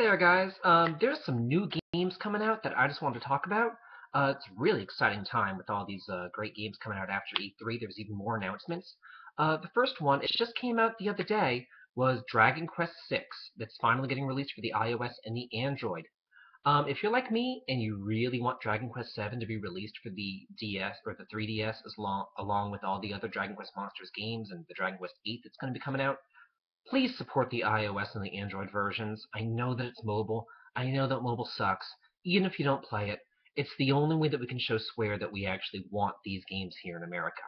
there, guys. There's some new games coming out that I just wanted to talk about. It's a really exciting time with all these great games coming out after E3. There's even more announcements. The first one, it just came out the other day, was Dragon Quest VI. That's finally getting released for the iOS and the Android. If you're like me and you really want Dragon Quest VII to be released for the DS or the 3DS along with all the other Dragon Quest Monsters games and the Dragon Quest VIII that's going to be coming out, please support the iOS and the Android versions. I know that it's mobile. I know that mobile sucks. Even if you don't play it, it's the only way that we can show Square that we actually want these games here in America.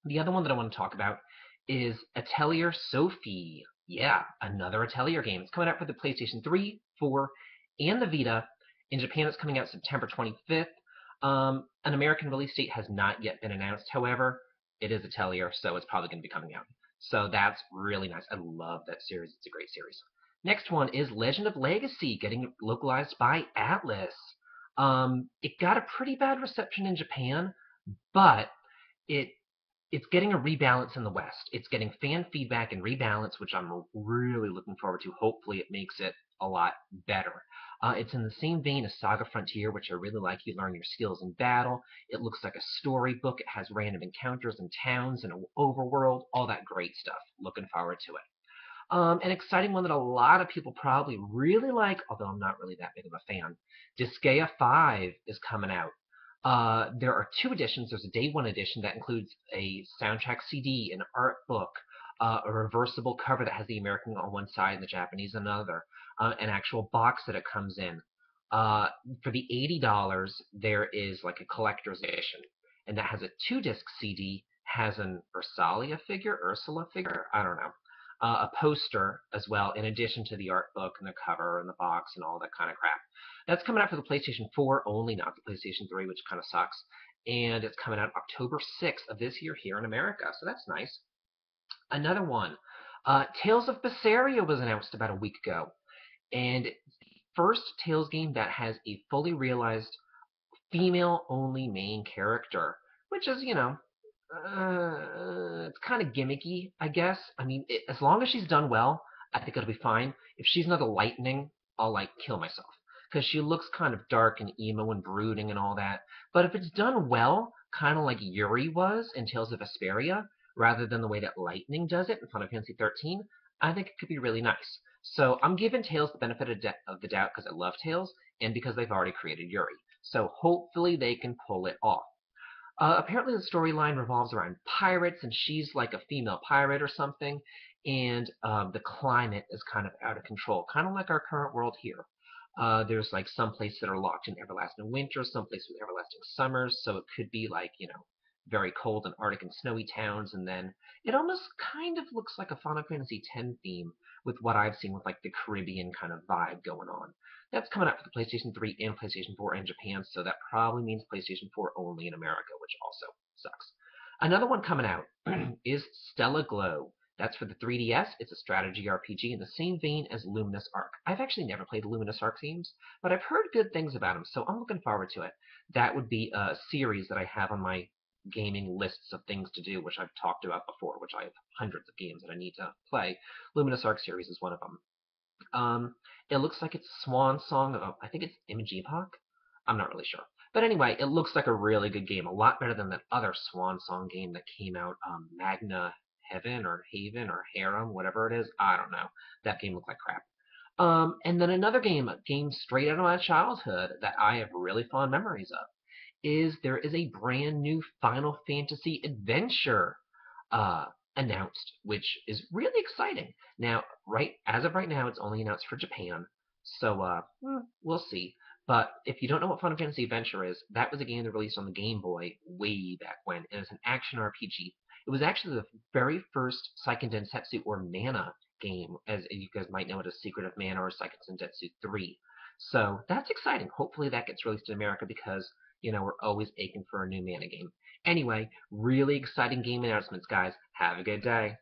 The other one that I want to talk about is Atelier Sophie. Yeah, another Atelier game. It's coming out for the PlayStation 3, 4, and the Vita. In Japan, it's coming out September 25th. An American release date has not yet been announced. However, it is Atelier, so it's probably going to be coming out. So that's really nice. I love that series. It's a great series. Next one is Legend of Legacy, getting localized by Atlas. It got a pretty bad reception in Japan, but it's getting a rebalance in the West. It's getting fan feedback and rebalance, which I'm really looking forward to. Hopefully it makes it a lot better. It's in the same vein as Saga Frontier, which I really like. You learn your skills in battle. It looks like a storybook. It has random encounters and towns and an overworld, all that great stuff. Looking forward to it. An exciting one that a lot of people probably really like, although I'm not really that big of a fan. Disgaea 5 is coming out. There are two editions. There's a day one edition that includes a soundtrack CD, an art book, a reversible cover that has the American on one side and the Japanese on another, an actual box that it comes in. For the $80, there is like a collector's edition, and that has a 2-disc CD, has an Ursula figure, I don't know, a poster as well, in addition to the art book and the cover and the box and all that kind of crap. That's coming out for the PlayStation 4 only, not the PlayStation 3, which kind of sucks. And it's coming out October 6th of this year here in America, so that's nice. Another one, Tales of Berseria was announced about a week ago. And it's the first Tales game that has a fully realized female-only main character, which is, it's kind of gimmicky, I guess. I mean, as long as she's done well, I think it'll be fine. If she's another Lightning, I'll, kill myself. Because she looks kind of dark and emo and brooding and all that. But if it's done well, kind of like Yuri was in Tales of Vesperia, rather than the way that Lightning does it in Final Fantasy 13, I think it could be really nice. So I'm giving Tales the benefit of the doubt because I love Tales, and because they've already created Yuri. So hopefully they can pull it off. Apparently the storyline revolves around pirates, and she's like a female pirate or something, and the climate is kind of out of control, kind of like our current world here. There's like some places that are locked in everlasting winters, some places with everlasting summers, so it could be like, very cold and Arctic and snowy towns, and then it almost kind of looks like a Final Fantasy X theme with what I've seen with like the Caribbean kind of vibe going on. That's coming out for the PlayStation 3 and PlayStation 4 in Japan, so that probably means PlayStation 4 only in America, which also sucks. Another one coming out is Stella Glow. That's for the 3DS. It's a strategy RPG in the same vein as Luminous Arc. I've actually never played the Luminous Arc games, but I've heard good things about them, so I'm looking forward to it. That would be a series that I have on my gaming lists of things to do, which I've talked about before, which I have hundreds of games that I need to play. Luminous Arc series is one of them. It looks like it's a swan song of, I think it's Image Epoch? I'm not really sure. But anyway, it looks like a really good game, a lot better than that other swan song game that came out, Magna Heaven or Haven or Harem, whatever it is. I don't know. That game looked like crap. And then another game, a game straight out of my childhood that I have really fond memories of, is there is a brand new Final Fantasy adventure announced, which is really exciting. Now, as of right now, it's only announced for Japan, so we'll see. But if you don't know what Final Fantasy Adventure is, that was a game that released on the Game Boy way back when, and it's an action RPG. It was actually the very first Seiken Densetsu or Mana game, as you guys might know it as Secret of Mana or Seiken Densetsu 3. So that's exciting. Hopefully that gets released in America because, we're always aching for a new Mana game. Anyway, really exciting game announcements, guys. Have a good day.